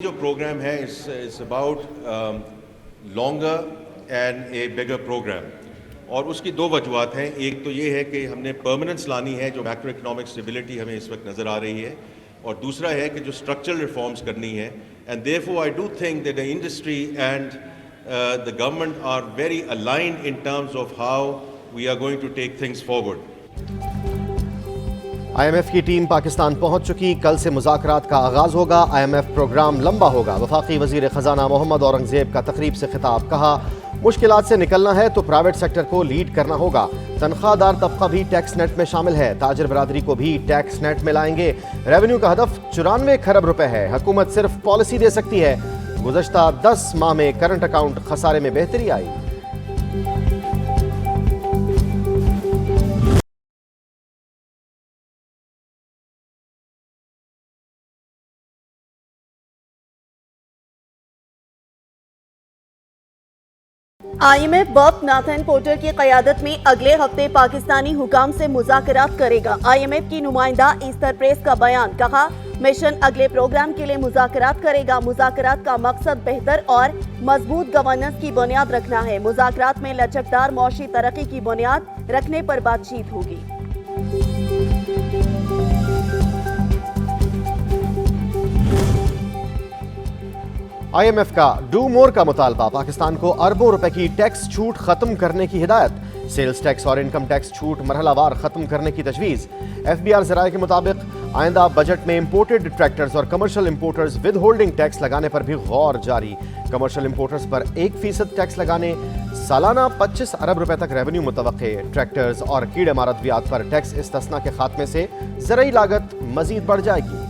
जो प्रोग्राम है it's about longer and a bigger programme और उसकी दो वजूहत हैं। एक तो ये है कि हमने परमानेंस लानी है, जो मैक्रो इकोनॉमिक स्टेबिलिटी हमें इस वक्त नज़र आ रही है, और दूसरा है कि जो स्ट्रक्चरल रिफॉर्म्स करनी है। And therefore I do think that the industry and the government are very aligned in terms of how we are going to take things forward. IMF की टीम पाकिस्तान पहुंच चुकी। कल से मुज़ाकरात का आगाज होगा। IMF प्रोग्राम लंबा होगा। वफाकी वजीर खजाना मोहम्मद औरंगजेब का तकरीब से खिताब। कहा, मुश्किलात से निकलना है तो प्राइवेट सेक्टर को लीड करना होगा। तनख्वाहदार तबका भी टैक्स नेट में शामिल है। ताजिर बरादरी को भी टैक्स नेट में लाएंगे। रेवेन्यू का हदफ 94 खरब रुपए है। हुकूमत सिर्फ पॉलिसी दे सकती है। गुज़श्ता 10 माह में करंट अकाउंट खसारे में बेहतरी आई। IMF बॉब नाथन पोर्टर की क़यादत में अगले हफ्ते पाकिस्तानी हुकाम से मुज़ाकरात करेगा। IMF की नुमाइंदा ईस्टर प्रेस का बयान। कहा, मिशन अगले प्रोग्राम के लिए मुज़ाकरात करेगा। मुज़ाकरात का मकसद बेहतर और मजबूत गवर्नेंस की बुनियाद रखना है। मुज़ाकरात में लचकदार मौशी तरक्की की बुनियाद रखने पर बातचीत होगी। IMF का डू मोर का मुतालबा। पाकिस्तान को अरबों रुपए की टैक्स छूट खत्म करने की हिदायत। सेल्स टैक्स और इनकम टैक्स छूट मरहलावार खत्म करने की तजवीज़। FBR ज़राए के मुताबिक आइंदा बजट में इंपोर्टेड ट्रैक्टर्स और commercial importers with holding tax लगाने पर भी गौर जारी। कमर्शियल इंपोर्टर्स पर 1% टैक्स लगाने। सालाना 25 अरब रुपए तक रेवेन्यू मुतवक्के। ट्रैक्टर्स और कीड़ इमारतवियात पर टैक्स इस्तिस्ना के खात्मे से ज़राई लागत मजीद बढ़ जाएगी।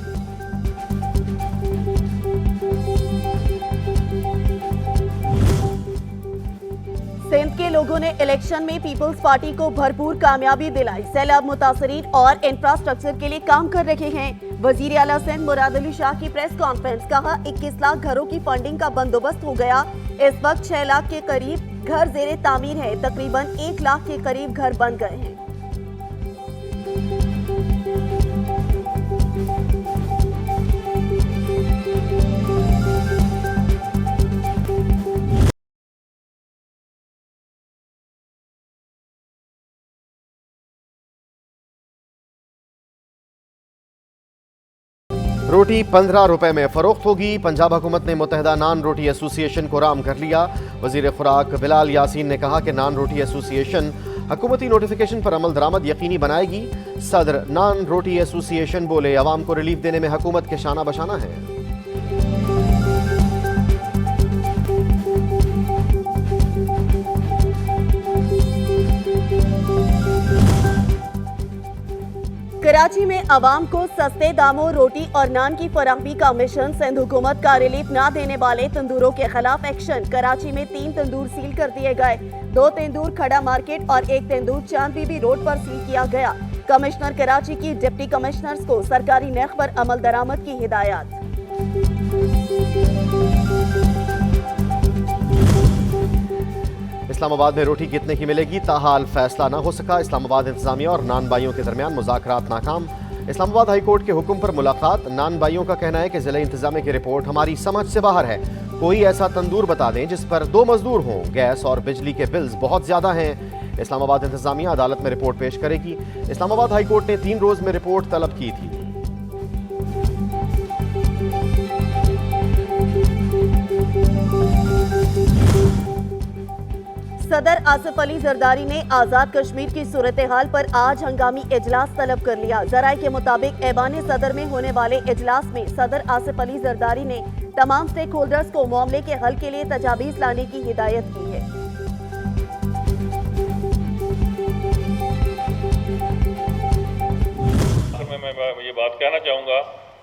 सिंध के लोगों ने इलेक्शन में पीपल्स पार्टी को भरपूर कामयाबी दिलाई। सैलाब मुतासरीन और इंफ्रास्ट्रक्चर के लिए काम कर रहे हैं। वजीर आला सिंध मुराद अली शाह की प्रेस कॉन्फ्रेंस। कहा, 21 लाख घरों की फंडिंग का बंदोबस्त हो गया। इस वक्त 6 लाख के करीब घर जेरे तामीर है। तकरीबन 1 लाख के करीब घर बन गए हैं। रोटी 15 रुपए में फरोख्त होगी। पंजाब हुकूमत ने मुत्तहिदा नान रोटी एसोसिएशन को राम कर लिया। वजीर खुराक बिलाल यासीन ने कहा कि नान रोटी एसोसिएशन हुकूमती नोटिफिकेशन पर अमल दरामद यकीनी बनाएगी। सदर नान रोटी एसोसिएशन बोले, अवाम को रिलीफ देने में हुकूमत के शाना बशाना है। कराची में अवाम को सस्ते दामों रोटी और नान की फराहमी का मिशन। सिंध हुकूमत का रिलीफ ना देने वाले तंदूरों के खिलाफ एक्शन। कराची में 3 तंदूर सील कर दिए गए। 2 तंदूर खड़ा मार्केट और 1 तंदूर चांद बीबी रोड पर सील किया गया। कमिश्नर कराची की डिप्टी कमिश्नर्स को सरकारी नर्ख पर अमल दरामद की हिदायत। इस्लामाबाद में रोटी कितने की मिलेगी, ताहाल फैसला न हो सका। इस्लामाबाद इंतजामिया और नान भाइयों के दरमियान मुज़ाकरात नाकाम। इस्लामाबाद हाई कोर्ट के हुक्म पर मुलाकात। नान भाइयों का कहना है कि जिला इंतजामिया की रिपोर्ट हमारी समझ से बाहर है। कोई ऐसा तंदूर बता दें जिस पर 2 मजदूर हों। गैस और बिजली के बिल्स बहुत ज्यादा हैं। इस्लामाबाद इंतजामिया अदालत में रिपोर्ट पेश करेगी। इस्लामाबाद हाई कोर्ट ने 3 रोज में रिपोर्ट तलब की थी। सदर आसिफ अली जरदारी ने आजाद कश्मीर की सूरत हाल पर आज हंगामी इजलास तलब कर लिया। जराये के मुताबिक ऐवान सदर में होने वाले इजलास में सदर आसिफ अली जरदारी ने तमाम स्टेक होल्डर्स को मामले के हल के लिए तजावीज लाने की हिदायत की है। मैं ये बात कहना चाहूँगा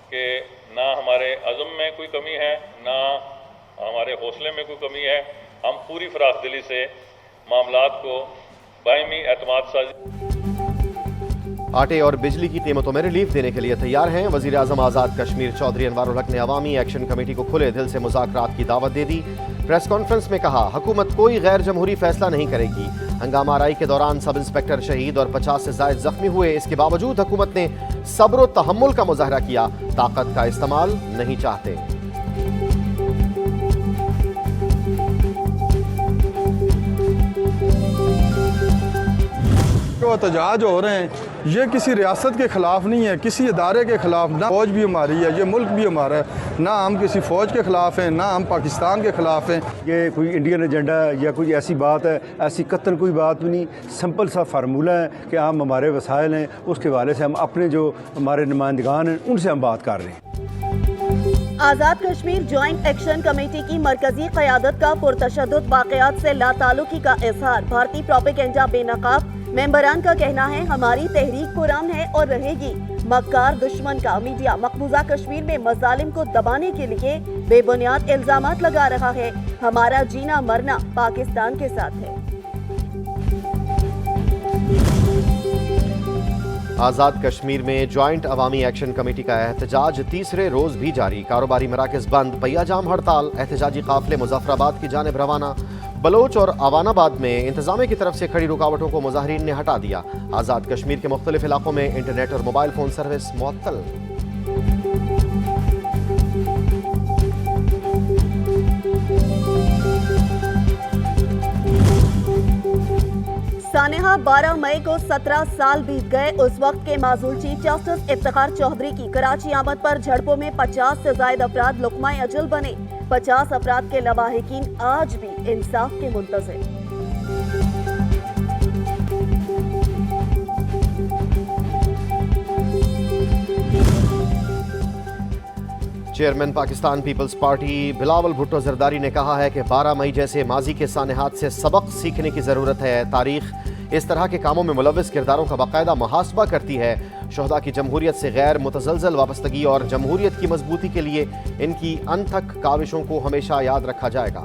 कि ना हमारे अज़म में कोई कमी है, ना हमारे हौसले में कोई कमी है। हम पूरी फराख दिली से मामलात को बायमी एतमाद साझी। आटे और बिजली की कीमतों में रिलीफ देने के लिए तैयार हैं। वजीर आजम आज़ाद कश्मीर चौधरी अनवारुल हक ने अवामी एक्शन कमेटी को खुले दिल से मुज़ाकरात की दावत दे दी। प्रेस कॉन्फ्रेंस में कहा, हुकूमत कोई गैर जमहूरी फैसला नहीं करेगी। हंगामा आराई के दौरान सब इंस्पेक्टर शहीद और 50 से ज़ायद जख्मी हुए। इसके बावजूद हुकूमत ने सब्र व तहम्मुल का मुजाहरा किया। ताकत का इस्तेमाल नहीं चाहते। एहतजाज हो रहे हैं, ये किसी रियासत के ख़िलाफ़ नहीं है, किसी इदारे के ख़िलाफ़। ना फ़ौज भी हमारी है, ये मुल्क भी हमारा है, ना हम किसी फ़ौज के ख़िलाफ़ हैं, ना हम पाकिस्तान के ख़िलाफ़ हैं। ये कोई इंडियन एजेंडा या कोई ऐसी बात है, ऐसी कत्ल कोई बात भी नहीं। सिंपल सा फार्मूला है कि हम हमारे वसाइल हैं, उसके हवाले से हम अपने जो हमारे नुमाइंदगान हैं उनसे हम बात कर रहे हैं। Azad Kashmir joint action committee की मरकजी क़यादत का पुरतशद्दुद वाक़यात से लाताल्लुकी का इजहार। भारतीय प्रोपेगेंडा बेनकाब मेंबरान का कहना है हमारी तहरीक पुरान है और रहेगी। मक्कार दुश्मन का मीडिया मकबूजा कश्मीर में मजालिम को दबाने के लिए बेबुनियाद इल्जामात लगा रहा है। हमारा जीना मरना पाकिस्तान के साथ है। आज़ाद कश्मीर में जॉइंट अवामी एक्शन कमेटी का एहतजाज तीसरे रोज भी जारी। कारोबारी मराकज़ बंद, पहिया जाम हड़ताल। एहतजाजी काफिले मुजफ्फराबाद की जानिब रवाना। बलोच और अवानाबाद में इंतजामिया की तरफ से खड़ी रुकावटों को मुजाहिरीन ने हटा दिया। आज़ाद कश्मीर के मुख्तलिफ इलाकों में इंटरनेट और मोबाइल फ़ोन सर्विस मुअत्तल। सानेहा 12 मई को 17 साल बीत गए। उस वक्त के माजूल चीफ जस्टिस इफ्तिखार चौधरी की कराची आमद पर झड़पों में 50 से ज्यादा अफराद लुक़माए अजल बने। 50 अफराद के लवाहिकीन आज भी इंसाफ के मुंतज़िर। चेयरमैन पाकिस्तान पीपल्स पार्टी बिलावल भुट्टो जरदारी ने कहा है कि 12 मई जैसे माजी के सानेहात से सबक सीखने की ज़रूरत है। तारीख इस तरह के कामों में मुलव्विस किरदारों का बाकायदा मुहासबा करती है। शोहदा की जमहूरियत से गैर मुतज़लज़ल वाबस्तगी और जमहूरियत की मजबूती के लिए इनकी अनथक काविशों को हमेशा याद रखा जाएगा।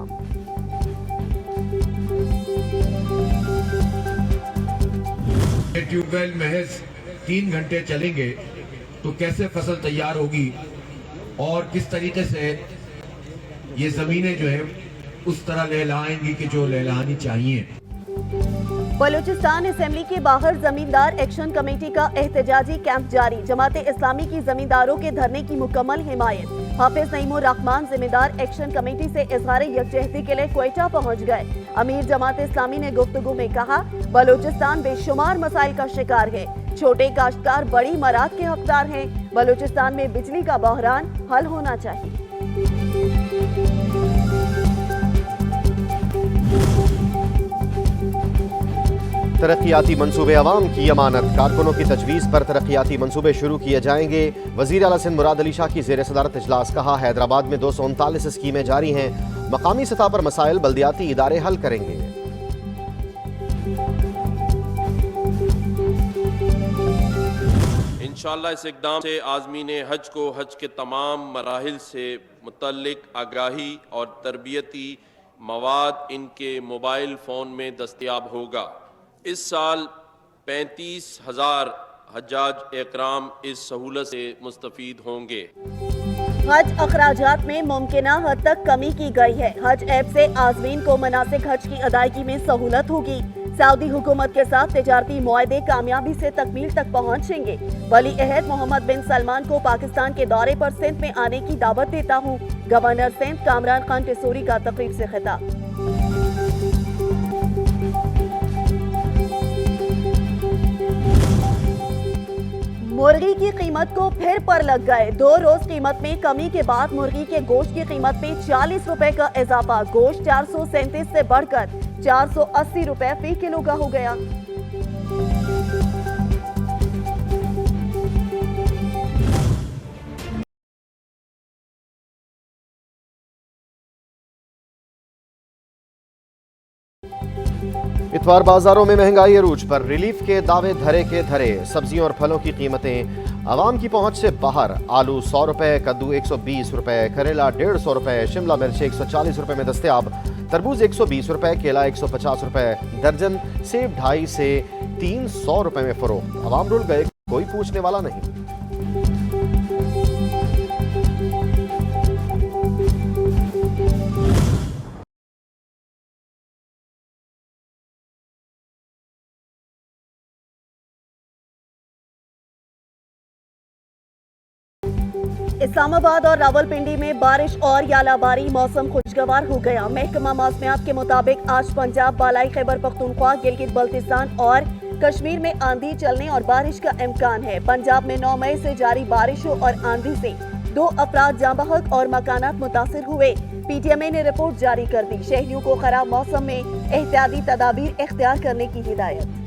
ट्यूबवेल महज 3 घंटे चलेंगे तो कैसे फसल तैयार होगी और किस तरीके से ये जमीनें जो है उस तरह लहलाएंगी कि जो लहलानी चाहिए। बलूचिस्तान असेंबली के बाहर जमींदार एक्शन कमेटी का एहतजाजी कैंप जारी। जमात इस्लामी की जमींदारों के धरने की मुकम्मल हिमायत। हाफिज नईमुर रहमान जमींदार एक्शन कमेटी से इजहार यकजहती के लिए क्वेटा पहुंच गए। अमीर जमात इस्लामी ने गुफ्तगू में कहा बलूचिस्तान बेशुमार मसाइल का शिकार है। छोटे काश्तकार बड़ी मराद के हकदार हैं। बलूचिस्तान में बिजली का बहरान हल होना चाहिए। तरक्याती मंसूबे अवाम की अमानत। कारकुनों की तजवीज़ पर तरक्याती मंसूबे शुरू किए जाएंगे। वज़ीर आला सिंध मुराद अली शाह की ज़ेर सदारत इजलास। कहा हैदराबाद में 239 स्कीमें जारी हैं। मकामी सतह पर मसाइल बल्दियाती इदारे हल करेंगे। इंशाअल्लाह इस इक़दाम से आज़मीन हज को हज के तमाम मराहिल से मुतल्लिक आगाही और तरबियती मवाद इनके मोबाइल फ़ोन में दस्तयाब होगा। इस साल 35,000 हज्जाज इकराम इस सहूलत से मुस्तफ़ीद होंगे। हज अखराजात में मुमकिना हद तक कमी की गई है। हज ऐप से आज़मीन को मनासिक हज की अदायगी में सहूलत होगी। सऊदी हुकूमत के साथ तिजारती मुआहदे कामयाबी से तकमील तक पहुँचेंगे। वली अहद मोहम्मद बिन सलमान को पाकिस्तान के दौरे पर सिंध में आने की दावत देता हूँ। गवर्नर सिंध कामरान खान टिसूरी का तकरीब से खिताब। मुर्गी की कीमत को फिर पर लग गए। 2 रोज कीमत में कमी के बाद मुर्गी के गोश्त की कीमत में 40 रुपए का इजाफा। गोश्त 437 से बढ़कर 480 रुपए फी किलो का हो गया। इतवार बाजारों में महंगाई अरूज पर। रिलीफ के दावे धरे के धरे। सब्जियों और फलों की कीमतें आवाम की पहुंच से बाहर। आलू 100 रुपए, कद्दू 120 रुपए, करेला 150 रुपए, शिमला मिर्च 140 रुपए में दस्तयाब। तरबूज 120 रुपए, केला 150 रुपए दर्जन, सेब 250 से 300 रुपए में फरोख्त। आवाम रुल गए, कोई पूछने वाला नहीं। इस्लामाबाद और रावलपिंडी में बारिश और यालाबारी। मौसम खुशगवार हो गया। महकमा मौसमियात के मुताबिक आज पंजाब, बालाई खैबर पख्तूनख्वा, गिलगित बल्तिस्तान और कश्मीर में आंधी चलने और बारिश का इम्कान है। पंजाब में 9 मई से जारी बारिशों और आंधी से 2 अफराद जाँ बहक और मकानात मुतासिर हुए। पीटीएमए ने रिपोर्ट जारी कर दी। शहरियों को खराब मौसम में एहतियाती तदाबीर इख्तियार करने की हिदायत।